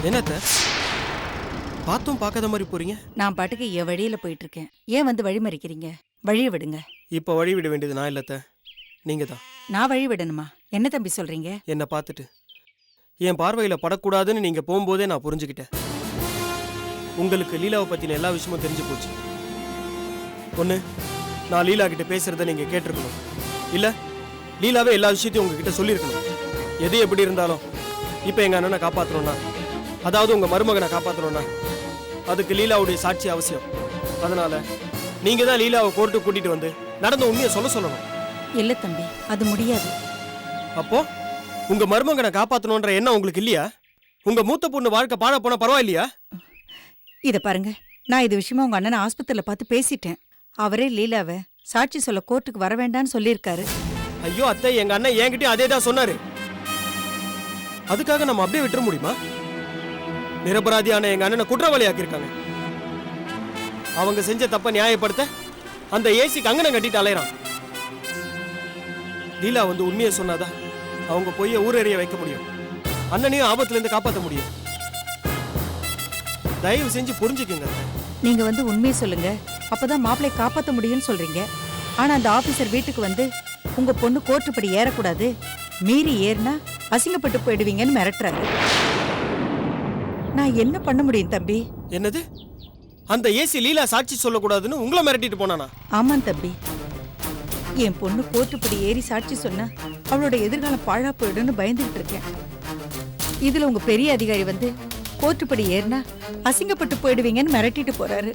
என்னத்த பார்த்தும் பார்க்காத மாதிரி போறீங்க? நான் பாட்டுக்கு என் வழியில போயிட்டு இருக்கேன். ஏன் வந்து வழி மறிக்கிறீங்க? வழிய விடுங்க. இப்போ வழி விட வேண்டியது நான் இல்லத்த, நீங்க தான். நான் வழி விடணுமா? என்ன தம்பி சொல்றீங்க? என்னை பார்த்துட்டு என் பார்வையில் படக்கூடாதுன்னு நீங்கள் போகும்போதே நான் புரிஞ்சுக்கிட்டேன். உங்களுக்கு லீலாவை பற்றின எல்லா விஷயமும் தெரிஞ்சு போச்சு. ஒன்று, நான் லீலா கிட்ட பேசுகிறத நீங்கள் கேட்டிருக்கணும். இல்லை, லீலாவே எல்லா விஷயத்தையும் உங்ககிட்ட சொல்லியிருக்கணும். எது எப்படி இருந்தாலும் இப்போ எங்கள் அண்ணனை காப்பாற்றணும்னா, அதாவது உங்கள் மருமகனை காப்பாற்றணும்னா அதுக்கு லீலாவுடைய சாட்சி அவசியம். அதனால் நீங்கள் தான் லீலாவை கோர்ட்டுக்கு கூட்டிகிட்டு வந்து நடந்த உண்மையை சொல்லணும். இல்லை தம்பி, அது முடியாது. அப்போ உங்க மருமகனை காப்பாற்றணுன்ற எண்ணம் உங்களுக்கு இல்லையா? உங்க மூத்த பொண்ணு வாழ்க்கை பாழ போனா பரவாயில்லையா? இதை பாருங்க, நான் இது விஷயமா உங்க அண்ணனை ஆஸ்பத்திரியில பார்த்து பேசிட்டேன். அவரே லீலாவை சாட்சி சொல்ல கோர்ட்டுக்கு வர வேண்டாம்னு சொல்லியிருக்காரு. ஐயோ அத்தை, எங்க அண்ணன் என்கிட்டயும் அதே தான் சொன்னாரு. அதுக்காக நம்ம அப்படியே விட்டுற முடியுமா? நிரபராதியான எங்க அண்ணனை குற்றவாளியாக்கியிருக்காங்க. அவங்க செஞ்ச தப்ப நியாயப்படுத்த அந்த ஏசிக்கு அங்கனம் கட்டிட்டு அலையறான். லீலா வந்து உண்மையை சொன்னாதான் அவங்க போய் ஊரறிய வைக்க முடியும், அண்ணனையும் ஆபத்துல இருந்து காப்பாற்ற முடியும். தயவு செஞ்சு புரிஞ்சுக்குங்க. நீங்க வந்து உண்மையை சொல்லுங்க, அப்பதான் மாப்பிள்ளையை காப்பாற்ற முடியும்னு சொல்றீங்க. ஆனா அந்த ஆபீசர் வீட்டுக்கு வந்து உங்க பொண்ணு கோர்ட்டுப்படி ஏறக்கூடாது, மீறி ஏறினா அசிங்கப்பட்டு போயிடுவீங்கன்னு மிரட்டுறாரு. நான் என்ன பண்ண முடியும் தம்பி? என்னது? அந்த ஏசி லீலா சாட்சி சொல்லக்கூடாதுன்னு உங்களை மிரட்டிட்டு போனானா? ஆமாம் தம்பி, என் பொண்ணு கோர்ட்டுப்படி ஏறி சாட்சி சொன்னா அவளோட எதிர்காலம் பாழா போயிடும்னு பயந்துகிட்டு இருக்கேன். இதுல உங்க பெரிய அதிகாரி வந்து கோர்ட்டுப்படி ஏறினா அசிங்கப்பட்டு போயிடுவீங்கன்னு மிரட்டிட்டு போறாரு.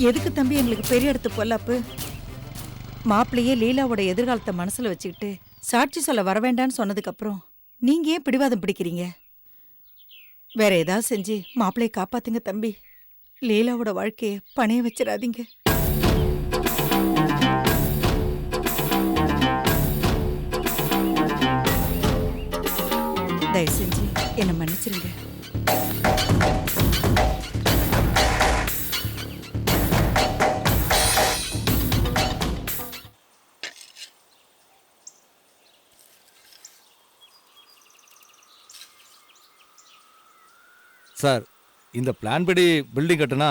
எதுக்கு தம்பி எங்களுக்கு பெரிய இடத்து பொல்லாப்பு? மாப்பிள்ளையே லீலாவோட எதிர்காலத்தை மனசுல வச்சுக்கிட்டு சாட்சி சொல்ல வர வேண்டான்னு சொன்னதுக்கு அப்புறம் நீங்க ஏன் பிடிவாதம் பிடிக்கிறீங்க? வேற ஏதாவது செஞ்சு மாப்பிள்ளையை காப்பாத்துங்க தம்பி. லீலாவோட வாழ்க்கைய பணைய வச்சிடாதீங்க. தயவு செஞ்சு என்னை மன்னிச்சிருங்க. சார், இந்த பிளான் படி பில்டிங் கட்டுனா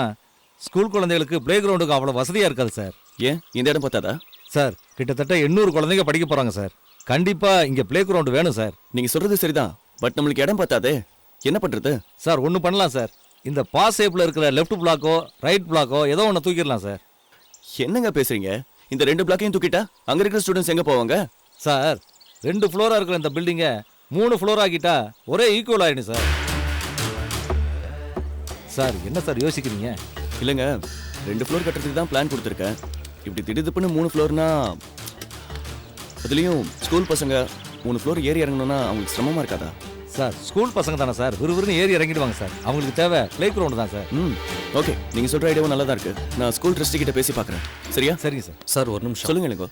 ஸ்கூல் குழந்தைகளுக்கு பிளே கிரவுண்டுக்கு அவ்வளோ வசதியாக இருக்காது சார். ஏன் இந்த இடம் பார்த்தாதா? சார், கிட்டத்தட்ட 800 குழந்தைங்க படிக்க போகிறாங்க சார். கண்டிப்பாக இங்கே பிளே கிரவுண்டு வேணும் சார். நீங்கள் சொல்கிறது சரிதான், பட் நம்மளுக்கு இடம் பார்த்தாதே, என்ன பண்ணுறது? சார், ஒன்று பண்ணலாம் சார். இந்த பாஸ் ஷேப்பில் இருக்கிற லெஃப்ட் பிளாக்கோ ரைட் பிளாக்கோ ஏதோ ஒன்று தூக்கிடலாம் சார். என்னங்க பேசுறீங்க? இந்த 2 பிளாக்கையும் தூக்கிட்டா அங்கே இருக்கிற ஸ்டூடெண்ட்ஸ் எங்கே போவாங்க? சார், 2 ஃப்ளோராக இருக்கிற இந்த பில்டிங்கை 3 ஃப்ளோர் ஆக்கிட்டா ஒரே ஈக்குவல் ஆகிடும் சார். சார், என்ன சார் யோசிக்கிறீங்க? இல்லைங்க, 2 ஃப்ளோர் கட்டுறதுக்கு தான் பிளான் கொடுத்துருக்கேன். இப்படி திடீர்னு 3 ஃப்ளோர்னா, அதுலேயும் ஸ்கூல் பசங்க 3 ஃப்ளோர் ஏறி இறங்கணும்னா அவங்களுக்கு சிரமமாக இருக்காதா? சார், ஸ்கூல் பசங்க தானே சார், விறுவிறுன்னு ஏறி இறங்கிடுவாங்க சார். அவங்களுக்கு தேவை பிளே கிரவுண்டு தான் சார். ஓகே, நீங்கள் சொல்கிற ஐடியாவும் நல்லா தான் இருக்குது. நான் ஸ்கூல் ட்ரஸ்டி கிட்ட பேசி பார்க்குறேன். சரியா? சரிங்க சார். சார், ஒரு நிமிஷம் சொல்லுங்க. எனக்கு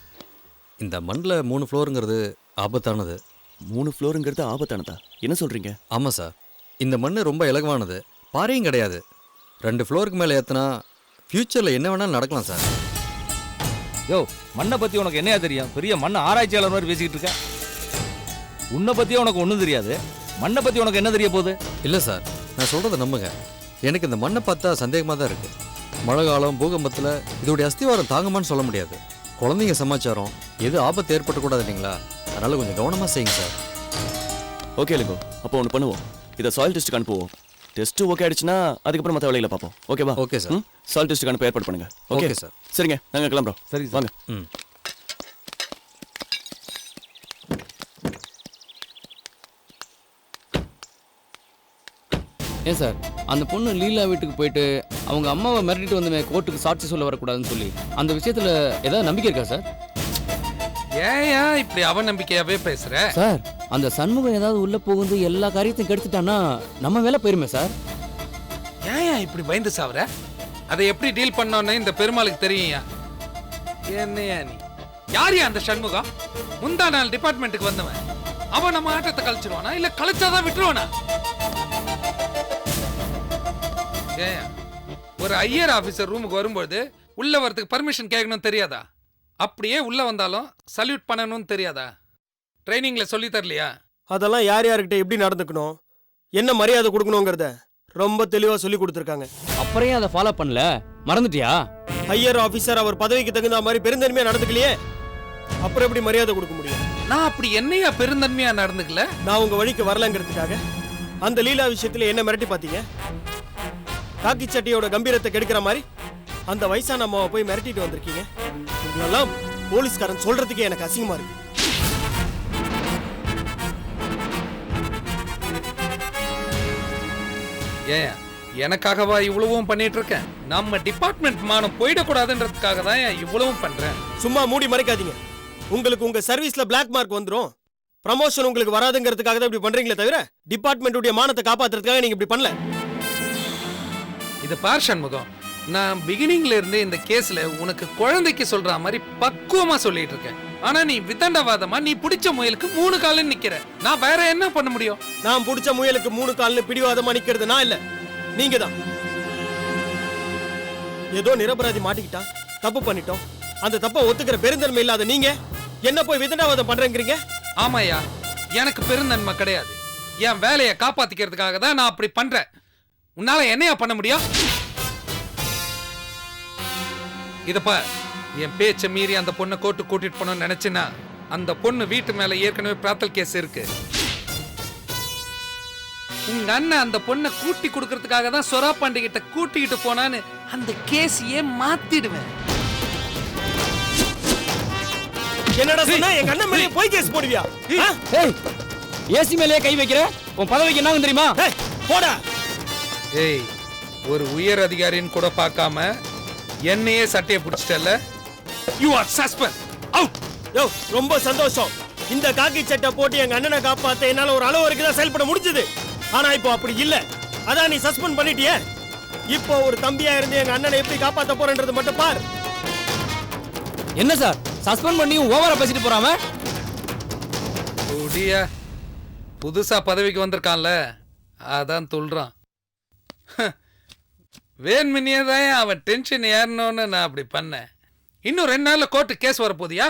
இந்த மண்ணில் 3 ஃப்ளோருங்கிறது ஆபத்தானது. 3 ஃப்ளோருங்கிறது ஆபத்தானதா? என்ன சொல்கிறீங்க? ஆமாம் சார், இந்த மண் ரொம்ப இலகுவானது, பாறையும் கிடையாது. 2 ஃப்ளோருக்கு மேலே ஏற்றினா ஃப்யூச்சரில் என்ன வேணாலும் நடக்கலாம் சார். யோ, மண்ணை பற்றி உனக்கு என்னையா தெரியும்? பெரிய மண் ஆராய்ச்சியாளர் மாதிரி பேசிக்கிட்டு இருக்க. உன்னை பற்றியே உனக்கு ஒன்றும் தெரியாது, மண்ணை பற்றி உனக்கு என்ன தெரிய போகுது? இல்லை சார், நான் சொல்கிறத நம்புங்க. எனக்கு இந்த மண்ணை பார்த்தா சந்தேகமாக தான் இருக்குது. மழை காலம், பூகம்பத்தில் இதோடைய அஸ்திவாரம் தாங்குமான்னு சொல்ல முடியாது. குழந்தைங்க சமாச்சாரம், எது ஆபத்து ஏற்பட்டக்கூடாது இல்லைங்களா? அதனால் கொஞ்சம் கவனமாக செய்யுங்க சார். ஓகே இல்லைங்கோ, அப்போ ஒன்று பண்ணுவோம். இதை சாயில் டெஸ்ட்டுக்கு அனுப்புவோம். டெஸ்ட்டு ஓகே ஆயிடுச்சுன்னா அதுக்கப்புறம் மற்ற வேலையில் பார்ப்போம். ஓகேவா? Okay sir. சாயில் டெஸ்ட்டுக்கு அனுப்ப ஏற்பாடு பண்ணுங்க. Okay sir. சரிங்க, நாங்கள் கிளம்புறோம். சரி வாங்க. ஏன் சார், அந்த பொண்ணு லீலா வீட்டுக்கு போயிட்டு அவங்க அம்மாவை மிரட்டிட்டு வந்து கோர்ட்டுக்கு சாட்சி சொல்ல வரக்கூடாதுன்னு சொல்லி அந்த விஷயத்துல ஏதாவது நம்பிக்கை இருக்கா சார்? ஏன் இப்படி அவநம்பிக்கையாவே பேசுற? சார், அந்த சண்முகம் ஏதாவது உள்ள புகுந்து எல்லா காரியத்தையும் கெடுத்துட்டான்னா நம்ம வேலை போயிருமே சார். ஏன் இப்படி பயந்து சாவற? அதை எப்படி டீல் பண்ணோன்னு இந்த பெருமாளுக்கு தெரியும். என்னையா நீ? யாரையா அந்த சண்முகம்? முந்தா நாள் டிபார்ட்மெண்ட்டுக்கு வந்தவன். அவன் நம்ம ஆட்டத்தை கழிச்சிருவானா இல்ல கழிச்சாதான் விட்டுருவானா? ஏன் ஒரு ஐயர் ஆபீசர் ரூமுக்கு வரும்போது உள்ள வரதுக்கு பர்மிஷன் கேட்கணும்னு தெரியாதா? அப்படியே உள்ள வந்தாலும் சல்யூட் பண்ணணும்னு தெரியாதா? ட்ரைனிங்ல சொல்லி தரலையா? அதெல்லாம் யார் யார்கிட்ட எப்படி நடந்துக்கணும், என்ன மரியாதை கொடுக்கணுங்கிறத ரொம்ப தெளிவா சொல்லி கொடுத்துருக்காங்க. அப்புறம் ஏன் அதை ஃபாலோ பண்ணல? மறந்துட்டியா? ஹையர் ஆபீசர் அவர் பதவிக்கு தகுந்த மாதிரி பெருந்தன்மையா நடந்துக்கலையே, அப்புறம் எப்படி மரியாதை கொடுக்க முடியும்? நான் அப்படி என்னையா பெருந்தன்மையா நடந்துக்கல? நான் உங்க வழிக்கு வரலங்கிறதுக்காக அந்த லீலா விஷயத்துல என்ன மிரட்டி பாத்தீங்க? காக்கி சட்டியோட கம்பீரத்தை கெடுக்கிற மாதிரி அந்த வயசான அம்மாவை போய் மிரட்டிட்டு வந்திருக்கீங்க. இதெல்லாம் போலீஸ்காரன் சொல்றதுக்கே எனக்கு அசிங்கமா இருக்கு. ஏன் எனக்காகவா இவ்வளவும் பண்ணிட்டு இருக்கேன்? நம்ம டிபார்ட்மெண்ட் மானம் போயிடக்கூடாதுன்றதுக்காக தான் இவ்வளவும் பண்றேன். சும்மா மூடி மறைக்காதீங்க. உங்களுக்கு உங்க சர்வீஸ்ல பிளாக் மார்க் வந்துரும், ப்ரமோஷன் உங்களுக்கு வராதுங்கிறதுக்காக தான் இப்படி பண்றீங்களே தவிர டிபார்ட்மெண்ட்டுடைய மானத்தை காப்பாத்துறதுக்காக நீங்க இப்படி பண்ணல. இது பார் சண்முகம், நான் பிகினிங்ல இருந்து இந்த கேஸ்ல உனக்கு குழந்தைக்கு சொல்ற மாதிரி பக்குவமா சொல்லிட்டு இருக்கேன். ஆனா நீ வித்தண்டவாதமா நீ பிடிச்ச முயலுக்கு 3 கால்னு நிக்கிற. நான் வேற என்ன பண்ண முடியும்? நான் பிடிச்ச முயலுக்கு 3 கால்னு பிடிவாதமா நிக்கிறது நான் இல்ல, நீங்க தான். ஏதோ நிரபராதி மாட்டிக்கிட்டான், தப்பு பண்ணிட்டோம், அந்த தப்பை ஒத்துக்கிற பெருந்தன்மை இல்லாத நீங்க என்ன போய் விதண்டாவாதம் பண்றேங்கிறீங்க? ஆமாயா, எனக்கு பெருந்தன்மை கிடையாது. என் வேலையை காப்பாத்திக்கிறதுக்காக தான் நான் அப்படி பண்றேன். உன்னால என்னையா பண்ண முடியும்? இதப்பா, என் பேச்ச மீறி அந்த பொண்ணை கோர்ட்டு கூட்டிட்டு போனோம்னு நினைச்சுன்னா அந்த பொண்ணு வீட்டு மேல ஏற்கனவே பிராத்தல் கேஸ் இருக்கு. உங்க அண்ணன் அந்த பொண்ணை கூட்டி கொடுக்கறதுக்காக தான் சொரா பாண்டிகிட்ட கூட்டிக்கிட்டு போனான்னு அந்த கேஸையே மாத்திடுவேன். என்னடா சொன்னா? எங்க அண்ணன் மேலே போய் கேஸ் போடுவியா? ஏய், ஏசி மேலேயே கை வைக்கிற? உன் பதவிக்கு என்ன தெரியுமா? போடா. ஏய், ஒரு உயர் அதிகாரின்னு கூட பார்க்காம என்னையே சட்டையை பிடிச்சிட்டல. You are suspend. அவுட். யோ, ரொம்ப சந்தோஷம். இந்த காக்கி சட்டை போட்டு எங்க அண்ணனை காப்பாத்த என்னால ஒரு அளவு வரைக்கும் தான் செயல்பட முடிஞ்சது. ஆனா இப்போ அப்படி இல்ல. அதான் நீ சஸ்பெண்ட் பண்ணிட்டியே. இப்போ ஒரு தம்பியா இருந்து எங்க அண்ணனை எப்படி காப்பாத்த போறேன்றது மட்டும் பார். என்ன சார், சஸ்பெண்ட் பண்ணியும் ஓவரா பேசிட்டு போறாம? ஓடியா, புதுசா பதவிக்கு வந்திருக்கான்ல, அதான் சொல்றான். வேண்மினியே தான் அவன் டென்ஷன் ஏறணும்னு நான் அப்படி பண்ணேன். இன்னும் 2 நாள்ல கோர்ட்டு கேஸ் வரப்போதியா?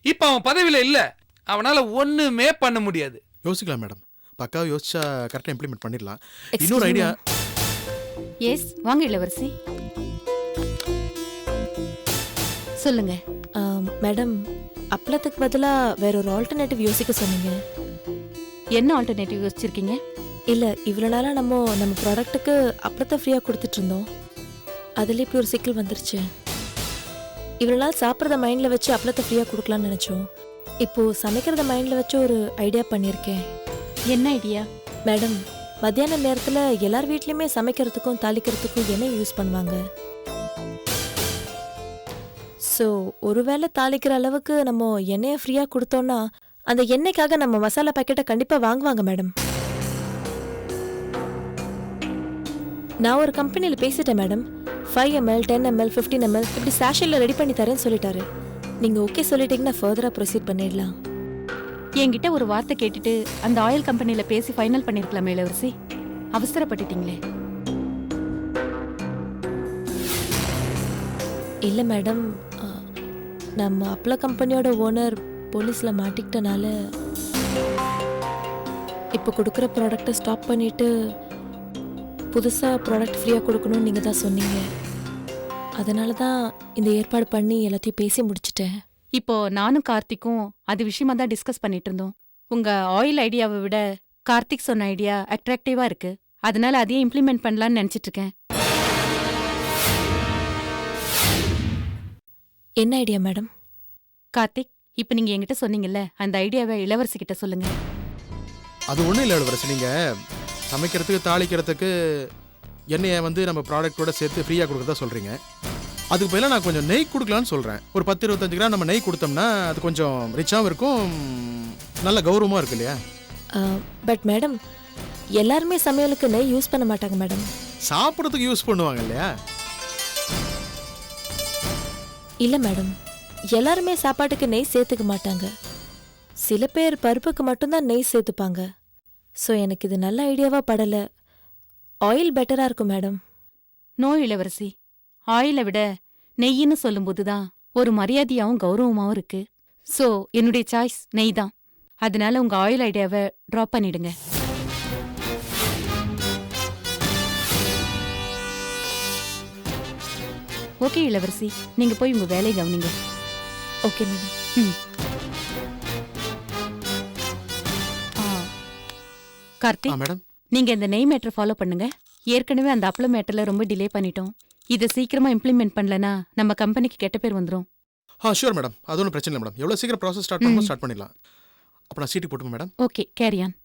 இப்ப அவன் பதவியில இல்ல, அவனால ஒண்ணுமே பண்ண முடியாது. யோசிக்கலாம் மேடம், பக்காவை யோசிச்சா கரெக்டாக இம்ப்ளிமெண்ட் பண்ணிடலாம். இன்னொரு ஐடியா. எஸ், வாங்க இளவரசி, சொல்லுங்க. மேடம், அப்பளத்துக்கு பதிலா வேற ஒரு ஆல்டர்னேட்டிவ் யோசிக்க சொன்னீங்க. என்ன ஆல்டர்னேட்டிவ் யோசிச்சிருக்கீங்க? இல்ல, இவ்வளவு நாளா நம்ம ப்ராடக்ட்டுக்கு அப்பளத்தை ஃப்ரீயா கொடுத்துட்டு இருந்தோம். அதுல இப்படி ஒரு சிக்கல் வந்துருச்சு. இவ்வளவு நாள் சாப்பிட்றத மைண்ட்ல வச்சு அப்பளத்தை ஃப்ரீயா கொடுக்கலாம்னு நினைச்சோம். இப்போ சமைக்கிறத மைண்ட்ல வச்சு ஒரு ஐடியா பண்ணியிருக்கேன். என்ன ஐடியா? மேடம், மத்தியான நேரத்துல எல்லார் வீட்லயுமே சமைக்கிறதுக்கும் தாளிக்கிறதுக்கும் எண்ணெய் யூஸ் பண்ணுவாங்க. ஸோ ஒருவேளை தாளிக்கிற அளவுக்கு நம்ம எண்ணெயை ஃப்ரீயா கொடுத்தோம்னா அந்த எண்ணெய்க்காக நம்ம மசாலா பாக்கெட்டை கண்டிப்பா வாங்குவாங்க மேடம். நான் ஒரு கம்பெனியில் பேசிட்டேன் மேடம். 5 ml 10 ml 15 ml இப்படி சாஷில் ரெடி பண்ணி தரேன்னு சொல்லிட்டாரு. நீங்க ஓகே சொல்லிட்டீங்கன்னா ஃபர்தரா ப்ரொசீட் பண்ணிடலாம். என்கிட்ட ஒரு வார்த்தை கேட்டுட்டு அந்த ஆயில் கம்பெனில பேசி ஃபைனல் பண்ணிருக்கலாமே இளவரசி, அவசரப்பட்டுட்டீங்களே. இல்லை மேடம், நம்ம அப்பள கம்பெனியோட ஓனர் போலீஸில் மாட்டிக்கிட்டனால இப்போ கொடுக்குற ப்ராடக்டை ஸ்டாப் பண்ணிவிட்டு புதுசாக ப்ராடக்ட் ஃப்ரீயாக கொடுக்கணும்னு நீங்கள் தான் சொன்னீங்க. அதனால தான் இந்த ஏற்பாடு பண்ணி எல்லாத்தையும் பேசி முடிச்சிட்டேன். இப்போ நானும் கார்த்திக்கும் அது விஷயமா தான் டிஸ்கஸ் பண்ணிட்டு இருந்தோம். உங்க ஆயில் ஐடியாவை விட கார்த்திக் சொன்ன ஐடியா அட்ராக்டிவா இருக்கு. அதனால அதையே இம்ப்ளிமெண்ட் பண்ணலாம்னு நினைச்சிட்டு இருக்கேன். என்ன ஐடியா மேடம்? கார்த்திக், இப்போ நீங்க என்கிட்ட சொன்னீங்கல்ல, அந்த ஐடியாவை இளவரசி கிட்ட சொல்லுங்க. அது ஒன்றும் இல்லை இளவரசி, நீங்கள் சமைக்கிறதுக்கு தாளிக்கிறதுக்கு எண்ணெயை நம்ம ப்ராடக்டோட சேர்த்து ஃப்ரீயாக கொடுக்குறதா சொல்கிறீங்க. அதுக்கு பதிலாக நான் கொஞ்சம் நெய் கொடுக்கலான்னு சொல்கிறேன். ஒரு 10-25 கிராம் நம்ம நெய் கொடுத்தோம்னா அது கொஞ்சம் ரிச்சாகவும் இருக்கும், நல்ல கௌரவமாக இருக்கு இல்லையா? பட் மேடம், எல்லாருமே சமையலுக்கு நெய் யூஸ் பண்ண மாட்டாங்க மேடம். சாப்பிட்றதுக்கு யூஸ் பண்ணுவாங்க இல்லையா? இல்லை மேடம், எல்லாருமே சாப்பாட்டுக்கு நெய் சேர்த்துக்க மாட்டாங்க. சில பேர் பருப்புக்கு மட்டும்தான் நெய் சேர்த்துப்பாங்க. ஸோ எனக்கு இது நல்ல ஐடியாவாக படலை. ஆயில் பெட்டராக இருக்கும் மேடம். நோ இளவரசி, ஆயிலை விட நெய்ன்னு சொல்லும்போது தான் ஒரு மரியாதையாவும் கௌரவமாவும் இருக்கு. ஸோ என்னுடைய சாய்ஸ் நெய் தான். அதனால உங்க ஆயில் ஐடியாவை ட்ராப் பண்ணிடுங்க. ஓகே இளவரசி, நீங்க போய் உங்க வேலையை கவனிங்க. Okay madam. ம். ஆ, கார்த்திக், மேடம் நீங்க இந்த நெய் மேட்டர் ஃபாலோ பண்ணுங்க. ஏற்கனவே அந்த அப்பளம் மேட்டர்ல ரொம்ப டிலே பண்ணிட்டோம். இதை சீக்கிரமா இம்ப்ளிமெண்ட் பண்ணலனா நம்ம கம்பெனிக்கு கெட்ட பேர் வந்துரும். ஷூர் மேடம், அது ஒன்றும் பிரச்சனை இல்லை மேடம். எவ்வளோ சீக்கிரம் ப்ராசஸ் ஸ்டார்ட் பண்ணுமோ ஸ்டார்ட் பண்ணிடலாம். அப்போ நான் சீட்டு போட்டுமா madam? Okay, carry on.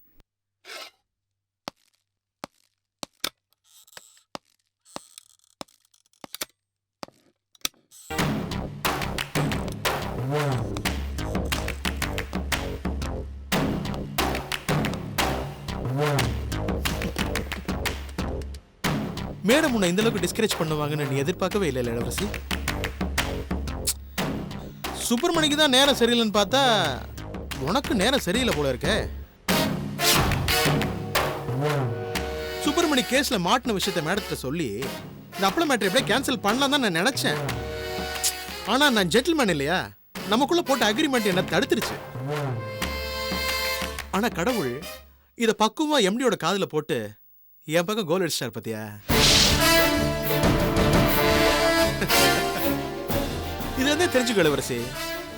Madam உன்னை இந்த அளவுக்கு டிஸ்கரேஜ் பண்ணுவாங்கன்னு நீ எதிர்பார்க்கவே இல்லை இளவரசி. சுப்பிரமணிக்கு தான் நேரம் சரியில்லைன்னு பார்த்தா உனக்கு நேரம் சரியில்லை போல இருக்கே. சுப்பிரமணி கேஸ்ல மாட்டின விஷயத்த மேடத்தை சொல்லி இந்த அப்பள மேட்டர் எப்படியே கேன்சல் பண்ணலாம் தான் நான் நினைச்சேன். ஆனா நான் ஜென்டில்மேன் இல்லையா, நமக்குள்ள போட்ட அக்ரிமெண்ட் என்ன தடுத்துருச்சு. ஆனா கடவுள் இத பக்குவமா எம்டியோட காதுல போட்டு என் பக்கம் கோல் அடிச்சிட்டார் பாத்தியா. இது வந்து தெரிஞ்சுக்க இளவரசி,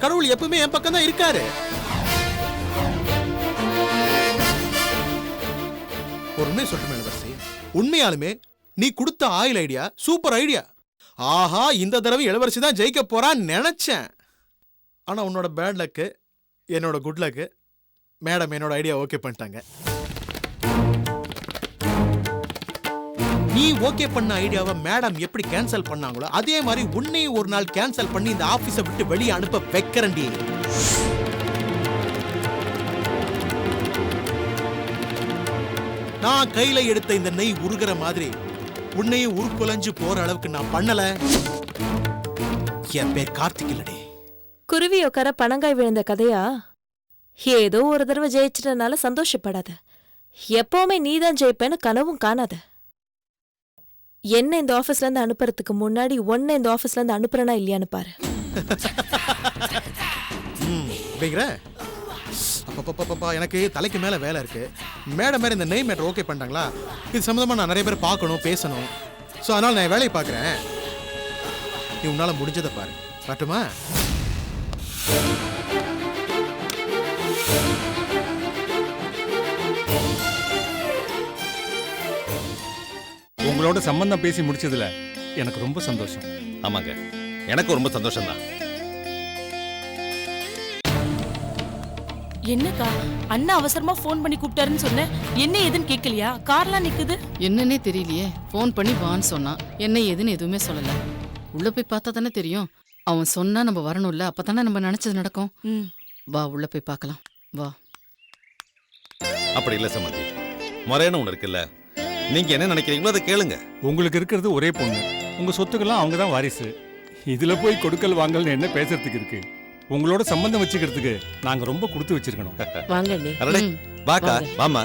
கடவுள் எப்பவுமே என் பக்கம் தான் இருக்காரு. ஒரு உண்மையை சொல்லட்டுமே இளவரசி, உண்மையாலுமே நீ கொடுத்த ஆயில் ஐடியா சூப்பர் ஐடியா. ஆஹா, இந்த தடவை இளவரசி தான் ஜெயிக்க போறான்னு நினைச்சேன். ஆனா உன்னோட பேட் லக்கு என்னோட குட் லக்கு, மேடம் என்னோட ஐடியா ஓகே பண்ணிட்டாங்க. நீ ஓகே பண்ண ஐடியாவை மேடம் எப்படி கேன்சல் பண்ணாங்களோ அதே மாதிரி உன்னையும் ஒரு நாள் கேன்சல் பண்ணி இந்த ஆபீஸை விட்டு வெளியே அனுப்ப வைக்கிறண்டி. நான் கையில எடுத்த இந்த நெய் உருகிற மாதிரி உன்னையும் உருக்குலைஞ்சு போற அளவுக்கு நான் பண்ணல. என் பேர் கார்த்திக் இல்லடே. குருவி உட்கார பனங்காய் விழுந்த கதையா? ஏதோ ஒரு தடவை ஜெயிச்சிட்டனால சந்தோஷப்படாத. எப்பவுமே நீதான் ஜெயிப்பேன்னு கனவும் காணாத. என்ன இந்த ஆபீஸ்ல இருந்து அனுப்புறதுக்கு முன்னாடி ஒன்னு இந்த ஆபீஸ்ல இருந்து அனுப்புறனா இல்லையான்னு பாரு. எனக்கு தலைக்கு மேல வேலை இருக்கு. மேடம் மேல இந்த நெய் மேட்டர் ஓகே பண்ணிட்டாங்களா, இது சம்பந்தமா நான் நிறைய பேர் பார்க்கணும் பேசணும். ஸோ அதனால நான் வேலையை பார்க்குறேன். நீ உன்னால முடிஞ்சதை பாரு. காட்டுமா? உங்களோட சம்பந்தம் பேசி முடிச்சதுல எனக்கு ரொம்ப சந்தோஷம். ஆமாங்க, எனக்கு ரொம்ப சந்தோஷம் தான். என்னக்கா அண்ணா அவசரமா ஃபோன் பண்ணி கூப்பிட்டாருன்னு சொன்னேன், என்ன ஏதுன்னு கேட்கலையா? கார்லாம் நிக்குது. என்னன்னே தெரியலையே. ஃபோன் பண்ணி வான்னு சொன்னான், என்ன ஏதுன்னு எதுவுமே சொல்லல. உள்ள போய் பார்த்தா தானே தெரியும். அவன் சொன்னா நம்ம வரணும்ல, அப்பதானே நம்ம நினைச்சது நடக்கும். வா உள்ள போய் பார்க்கலாம், வா. அப்படி இல்ல சம்மந்தி, முறையான ஒண்ணு இருக்குல்ல, நீங்க என்ன நினைக்கிறீங்களோ அதை கேளுங்க. உங்களுக்கு இருக்கிறது ஒரே பொண்ணு, உங்க சொத்துக்கெல்லாம் அவங்க தான் வாரிசு. இதுல போய் கொடுக்கல் வாங்கல்னு என்ன பேசுறதுக்கு இருக்கு? உங்களோட சம்பந்தம் வச்சுக்கிறதுக்கு நாங்க ரொம்ப கொடுத்து வச்சிருக்கணும். வாங்க வாக்கா வாமா.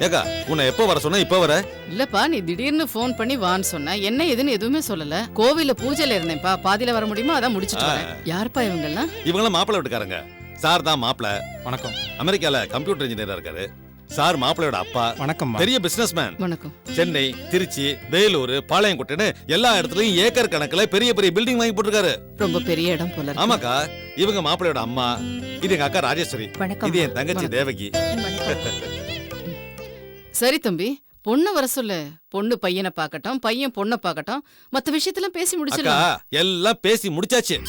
ஏக்கா உன்னை எப்போ வர சொன்ன இப்போ வர? இல்லப்பா, நீ திடீர்னு ஃபோன் பண்ணி வான்னு சொன்ன, என்ன ஏதுன்னு எதுவுமே சொல்லல. கோவில்ல பூஜையில இருந்தேன்ப்பா, பாதியில வர முடியுமா அதான் முடிச்சிட்டு வரேன். யாருப்பா இவங்கெல்லாம்? இவங்களாம் மாப்பிள்ளை வீட்டுக்காரங்க. சார் தான் மாப்பிள்ளை. வணக்கம். அமெரிக்கால கம்ப்யூட்டர் இன்ஜினியரா இருக்காரு. சார் மாப்பிள்ளையோட அப்பா. வணக்கம். பெரிய பிசினஸ் மேன். வணக்கம். சென்னை, திருச்சி, வேலூர், பாளையங்கோட்டைன்னு எல்லா இடத்துலயும் ஏக்கர் கணக்குல பெரிய பெரிய பில்டிங் வாங்கி போட்டிருக்காரு. ரொம்ப பெரிய இடம் போல. ஆமாக்கா, இவங்க மாப்பிள்ளையோட அம்மா. இது எங்க அக்கா ராஜேஸ்வரி. இது என் தங்கச்சி தேவகி. சரி தம்பி, பொண்ணு வர சொல்லு. பொண்ணு பையனை பார்க்கட்டும், பையன் பொண்ணை பார்க்கட்டும். மத்த விஷயத்தெல்லாம் பேசி முடிச்சிடலாம். எல்லாம் பேசி முடிச்சாச்சு.